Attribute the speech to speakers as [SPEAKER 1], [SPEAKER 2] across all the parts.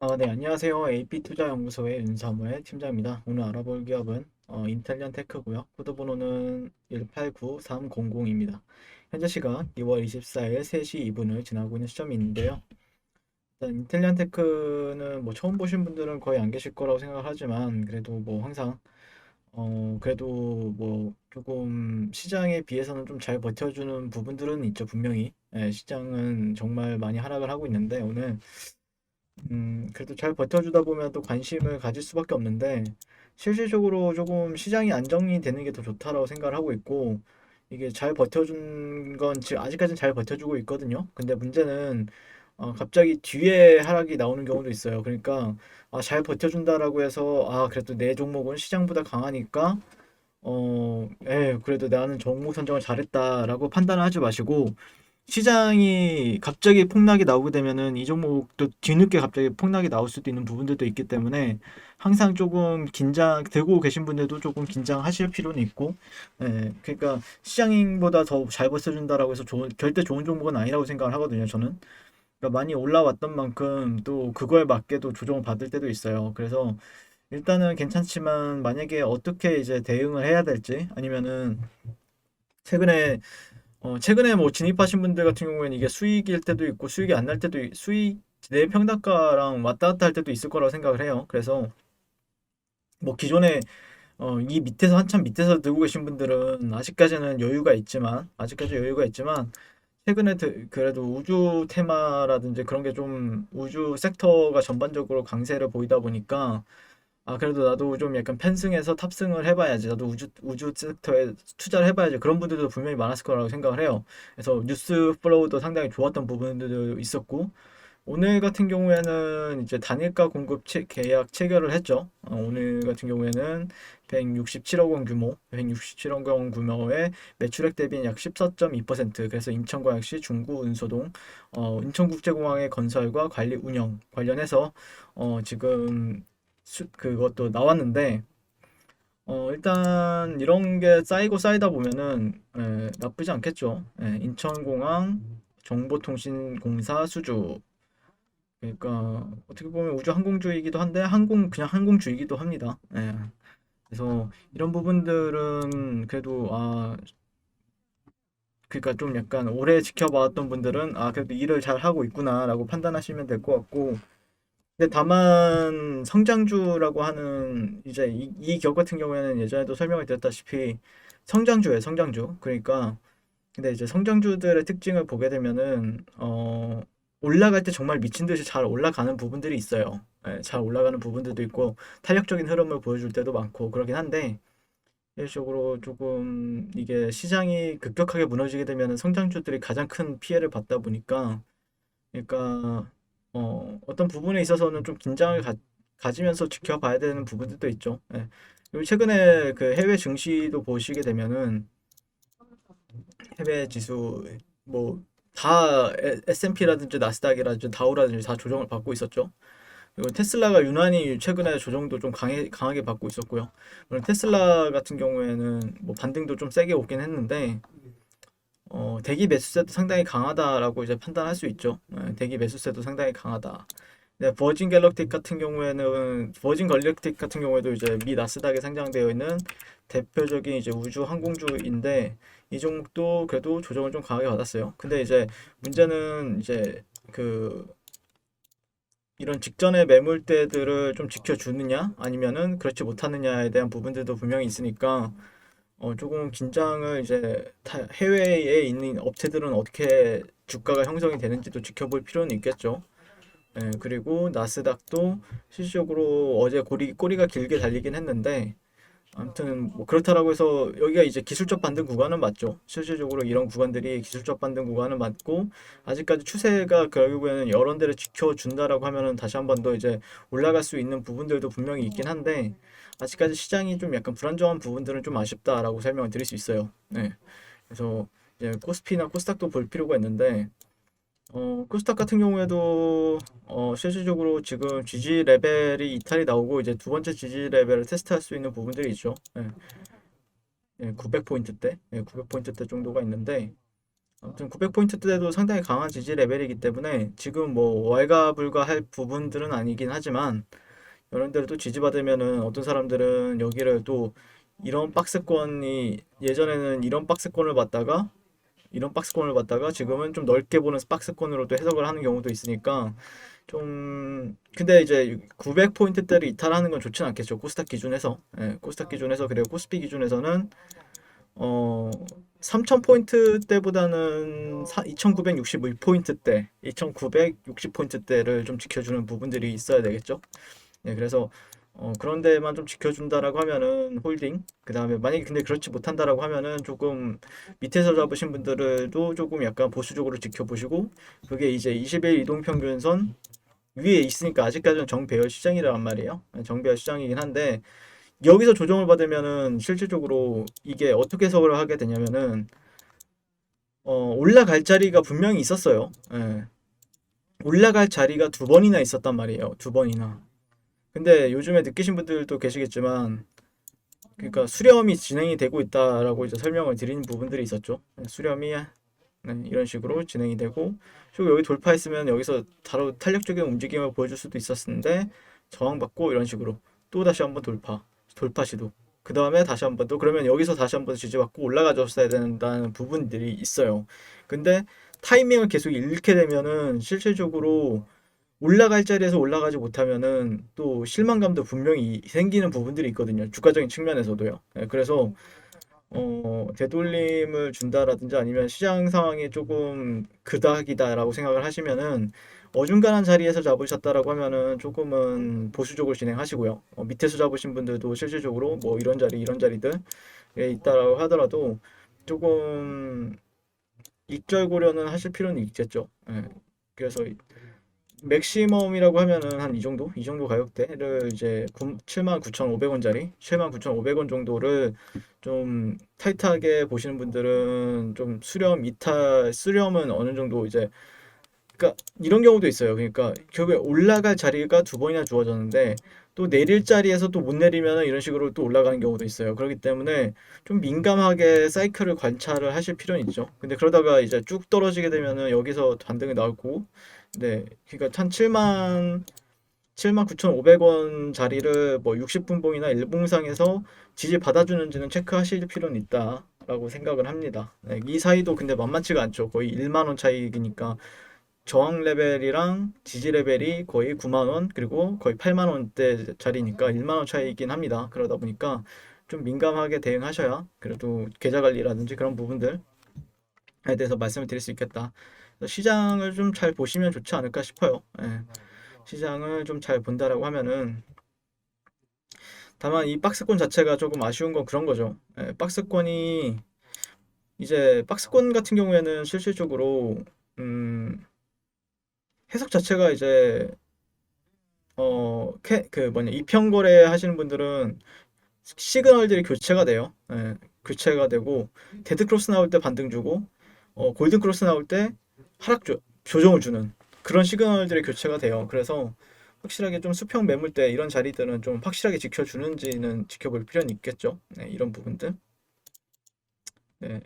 [SPEAKER 1] 네, 안녕하세요. AP투자연구소의 윤사무의 팀장입니다. 오늘 알아볼 기업은 인텔리언 테크고요. 코드 번호는 189300입니다. 현재 시각 2월 24일 3시 2분을 지나고 있는 시점인데요. 일단 인텔리언 테크는 뭐 처음 보신 분들은 거의 안 계실 거라고 생각을 하지만 그래도 뭐 항상 그래도 뭐 조금 시장에 비해서는 좀 잘 버텨주는 부분들은 있죠, 분명히. 시장은 정말 많이 하락을 하고 있는데 오늘 그래도 잘 버텨주다 보면 또 관심을 가질 수밖에 없는데, 실질적으로 조금 시장이 안정이 되는 게 더 좋다라고 생각을 하고 있고, 이게 잘 버텨준 건 지금 아직까지는 잘 버텨주고 있거든요. 근데 문제는, 갑자기 뒤에 하락이 나오는 경우도 있어요. 그러니까, 잘 버텨준다라고 해서, 그래도 내 종목은 시장보다 강하니까, 그래도 나는 종목 선정을 잘했다라고 판단을 하지 마시고, 시장이 갑자기 폭락이 나오게 되면은 이 종목도 뒤늦게 갑자기 폭락이 나올 수도 있는 부분들도 있기 때문에 항상 조금 긴장, 들고 계신 분들도 조금 긴장하실 필요는 있고, 그러니까 시장보다 더 잘 버텨준다라고 해서 절대 좋은 종목은 아니라고 생각을 하거든요, 저는. 그러니까 많이 올라왔던 만큼 또 그거에 맞게도 조정을 받을 때도 있어요. 그래서 일단은 괜찮지만 만약에 어떻게 이제 대응을 해야 될지 아니면은 최근에 뭐 진입하신 분들 같은 경우에는 이게 수익일 때도 있고 수익이 안 날 때도 수익 내 평단가랑 왔다 갔다 할 때도 있을 거라고 생각을 해요. 그래서 뭐 기존에 이 밑에서 한참 밑에서 들고 계신 분들은 아직까지 여유가 있지만 최근에 그래도 우주 테마라든지 그런 게 좀 우주 섹터가 전반적으로 강세를 보이다 보니까 그래도 나도 좀 약간 편승해서 탑승을 해봐야지. 나도 우주 섹터에 투자를 해봐야지. 그런 분들도 분명히 많았을 거라고 생각을 해요. 그래서 뉴스 플로우도 상당히 좋았던 부분들도 있었고, 오늘 같은 경우에는 이제 단일가 공급 계약 체결을 했죠. 오늘 같은 경우에는 167억 원 규모, 167억 원 규모의 매출액 대비는 약 14.2%. 그래서 인천광역시 중구 은소동 인천국제공항의 건설과 관리 운영 관련해서 지금 그것도 나왔는데 일단 이런 게 쌓이고 쌓이다 보면은 나쁘지 않겠죠. 인천공항 정보통신공사 수주. 그러니까 어떻게 보면 우주항공주이기도 한데 그냥 항공주이기도 합니다. 그래서 이런 부분들은 그래도 그러니까 좀 약간 오래 지켜봐왔던 분들은 그래도 일을 잘 하고 있구나라고 판단하시면 될 것 같고, 근데 다만 성장주라고 하는 이제 이 기업 같은 경우에는 예전에도 설명을 드렸다시피 성장주예요, 성장주. 그러니까 근데 이제 성장주들의 특징을 보게 되면은 올라갈 때 정말 미친 듯이 잘 올라가는 부분들이 있어요. 잘 올라가는 부분들도 있고 탄력적인 흐름을 보여줄 때도 많고 그러긴 한데, 일시적으로 조금 이게 시장이 급격하게 무너지게 되면은 성장주들이 가장 큰 피해를 받다 보니까, 그러니까 어떤 부분에 있어서는 좀 긴장을 가지면서 지켜봐야 되는 부분들도 있죠. 그리고 최근에 그 해외 증시도 보시게 되면은 해외 지수 뭐 다 S&P라든지 나스닥이라든지 다우라든지 다 조정을 받고 있었죠. 그리고 테슬라가 유난히 최근에 조정도 좀 강하게 받고 있었고요. 물론 테슬라 같은 경우에는 뭐 반등도 좀 세게 오긴 했는데 대기 매수세도 상당히 강하다라고 이제 판단할 수 있죠. 대기 매수세도 상당히 강하다. 네, 버진 갈랙틱 같은 경우에도 이제 미 나스닥에 상장되어 있는 대표적인 이제 우주 항공주인데 이 종목도 그래도 조정을 좀 강하게 받았어요. 근데 이제 문제는 이제 그 이런 직전의 매물대들을 좀 지켜주느냐 아니면은 그렇지 못하느냐에 대한 부분들도 분명히 있으니까 조금 긴장을 이제 해외에 있는 업체들은 어떻게 주가가 형성이 되는지도 지켜볼 필요는 있겠죠. 그리고 나스닥도 실질적으로 어제 꼬리가 길게 달리긴 했는데, 아무튼 뭐 그렇다라고 해서 여기가 이제 기술적 반등 구간은 맞죠. 실질적으로 이런 구간들이 기술적 반등 구간은 맞고, 아직까지 추세가 결국에는 여러 데를 지켜준다라고 하면은 다시 한번 더 이제 올라갈 수 있는 부분들도 분명히 있긴 한데, 아직까지 시장이 좀 약간 불안정한 부분들은 좀 아쉽다라고 설명을 드릴 수 있어요. 그래서 이제 코스피나 코스닥도 볼 필요가 있는데, 코스닥 같은 경우에도 실질적으로 지금 지지 레벨이 이탈이 나오고 이제 두 번째 지지 레벨을 테스트할 수 있는 부분들이 있죠. 900포인트대, 900포인트대 정도가 있는데 아무튼 900포인트대도 상당히 강한 지지 레벨이기 때문에 지금 뭐 왈가불가할 부분들은 아니긴 하지만 이런 데를 또 지지받으면은 어떤 사람들은 여기를 또 이런 박스권이 예전에는 이런 박스권을 받다가 지금은 좀 넓게 보는 박스권으로 또 해석을 하는 경우도 있으니까 좀 근데 이제 900포인트대를 이탈하는 건 좋진 않겠죠. 코스닥 기준에서. 예, 코스닥 기준에서 그리고 코스피 기준에서는 어 3000포인트대보다는 2961포인트대, 2960포인트대를 좀 지켜주는 부분들이 있어야 되겠죠. 네, 그래서 그런 데만 좀 지켜준다라고 하면은 홀딩. 그다음에 만약에 근데 그렇지 못한다라고 하면은 조금 밑에서 잡으신 분들도 조금 약간 보수적으로 지켜보시고 그게 이제 20일 이동평균선 위에 있으니까 아직까지는 정배열 시장이란 말이에요. 네, 정배열 시장이긴 한데 여기서 조정을 받으면은 실질적으로 이게 어떻게 해석을 하게 되냐면은 올라갈 자리가 분명히 있었어요. 예. 올라갈 자리가 두 번이나 있었단 말이에요. 두 번이나. 근데 요즘에 느끼신 분들도 계시겠지만 그러니까 수렴이 진행이 되고 있다라고 이제 설명을 드리는 부분들이 있었죠. 네, 수렴이 이런 식으로 진행이 되고 그리고 여기 돌파했으면 여기서 바로 탄력적인 움직임을 보여줄 수도 있었는데 저항받고 이런 식으로 또 다시 한번 돌파 시도. 그 다음에 다시 한번 또 그러면 여기서 다시 한번 지지받고 올라가줬어야 된다는 부분들이 있어요. 근데 타이밍을 계속 잃게 되면은 실질적으로 올라갈 자리에서 올라가지 못하면은 또 실망감도 분명히 생기는 부분들이 있거든요. 주가적인 측면에서도요. 예, 그래서 되돌림을 준다라든지 아니면 시장 상황이 조금 그닥이다라고 생각을 하시면은 어중간한 자리에서 잡으셨다라고 하면은 조금은 보수적으로 진행하시고요. 밑에서 잡으신 분들도 실질적으로 뭐 이런 자리들 에 있다라고 하더라도 조금 익절 고려는 하실 필요는 있겠죠. 예. 그래서 맥시멈이라고 하면은 한 이 정도? 이 정도 가격대를 이제 79,500원짜리 79,500원 정도를 좀 타이트하게 보시는 분들은 좀 수렴은 어느 정도 이제 그러니까 이런 경우도 있어요. 그러니까 결국에 올라갈 자리가 두 번이나 주어졌는데 또 내릴 자리에서 또 못 내리면 이런 식으로 또 올라가는 경우도 있어요. 그렇기 때문에 좀 민감하게 사이클을 관찰을 하실 필요는 있죠. 근데 그러다가 이제 쭉 떨어지게 되면은 여기서 반등이 나올 거고, 네, 그러니까 한 79,500원 자리를 뭐 60분봉이나 일봉상에서 지지 받아주는지는 체크하실 필요는 있다라고 생각을 합니다. 네, 이 사이도 근데 만만치가 않죠. 거의 1만 원 차이니까 저항 레벨이랑 지지 레벨이 거의 9만 원 그리고 거의 8만 원대 자리니까 1만 원 차이긴 합니다. 그러다 보니까 좀 민감하게 대응하셔야 그래도 계좌 관리라든지 그런 부분들에 대해서 말씀을 드릴 수 있겠다. 그래서 시장을 좀 잘 보시면 좋지 않을까 싶어요. 예. 시장을 좀 잘 본다라고 하면은 다만 이 박스권 자체가 조금 아쉬운 건 그런 거죠. 예, 박스권 같은 경우에는 실질적으로 음, 해석 자체가 이제 이평 거래 하시는 분들은 시그널들이 교체가 돼요. 예, 교체가 되고 데드 크로스 나올 때 반등 주고 골든 크로스 나올 때 조정을 주는 그런 시그널들이 교체가 돼요. 그래서 확실하게 좀 수평 매물대 이런 자리들은 좀 확실하게 지켜주는지는 지켜볼 필요는 있겠죠. 네, 이런 부분들. 네,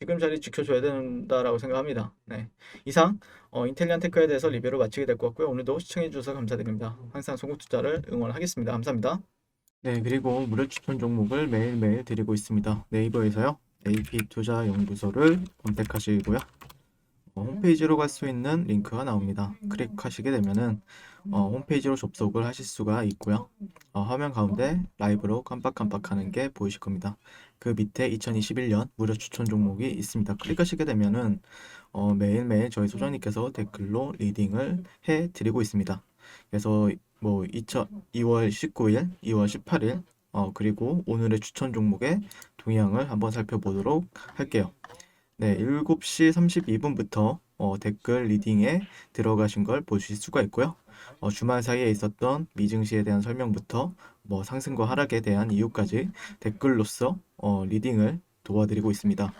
[SPEAKER 1] 지금 자리 지켜줘야 된다라고 생각합니다. 네, 이상 인텔리안 테크에 대해서 리뷰를 마치게 될 것 같고요. 오늘도 시청해주셔서 감사드립니다. 항상 송국 투자를 응원하겠습니다. 감사합니다. 네, 그리고 무료 추천 종목을 매일매일 드리고 있습니다. 네이버에서요. AP투자연구소를 검색하시고요. 홈페이지로 갈 수 있는 링크가 나옵니다. 클릭하시게 되면은 홈페이지로 접속을 하실 수가 있고요. 화면 가운데 라이브로 깜빡깜빡하는 게 보이실 겁니다. 그 밑에 2021년 무료 추천 종목이 있습니다. 클릭하시게 되면은 매일매일 저희 소장님께서 댓글로 리딩을 해 드리고 있습니다. 그래서 뭐 2월 19일, 2월 18일 그리고 오늘의 추천 종목의 동향을 한번 살펴보도록 할게요. 네, 7시 32분부터 댓글 리딩에 들어가신 걸 보실 수가 있고요. 주말 사이에 있었던 미증시에 대한 설명부터 뭐 상승과 하락에 대한 이유까지 댓글로서 리딩을 도와드리고 있습니다.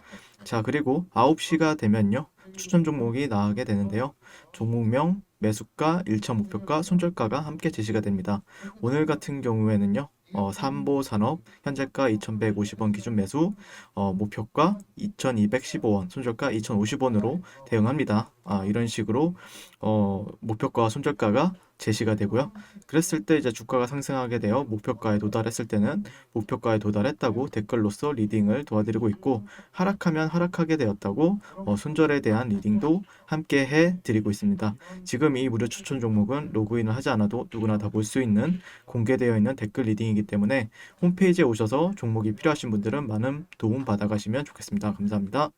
[SPEAKER 1] 자, 그리고 9시가 되면요. 추천 종목이 나가게 되는데요. 종목명, 매수가, 1차 목표가, 손절가가 함께 제시가 됩니다. 오늘 같은 경우에는요.
[SPEAKER 2] 삼보산업 현재가 2,150원 기준 매수, 목표가 2,215원, 손절가 2,050원으로 대응합니다. 이런 식으로 목표가와 손절가가 제시가 되고요. 그랬을 때 이제 주가가 상승하게 되어 목표가에 도달했을 때는 목표가에 도달했다고 댓글로서 리딩을 도와드리고 있고, 하락하면 하락하게 되었다고 손절에 대한 리딩도 함께 해드리고 있습니다. 지금 이 무료 추천 종목은 로그인을 하지 않아도 누구나 다 볼 수 있는 공개되어 있는 댓글 리딩이기 때문에 홈페이지에 오셔서 종목이 필요하신 분들은 많은 도움 받아가시면 좋겠습니다. 감사합니다.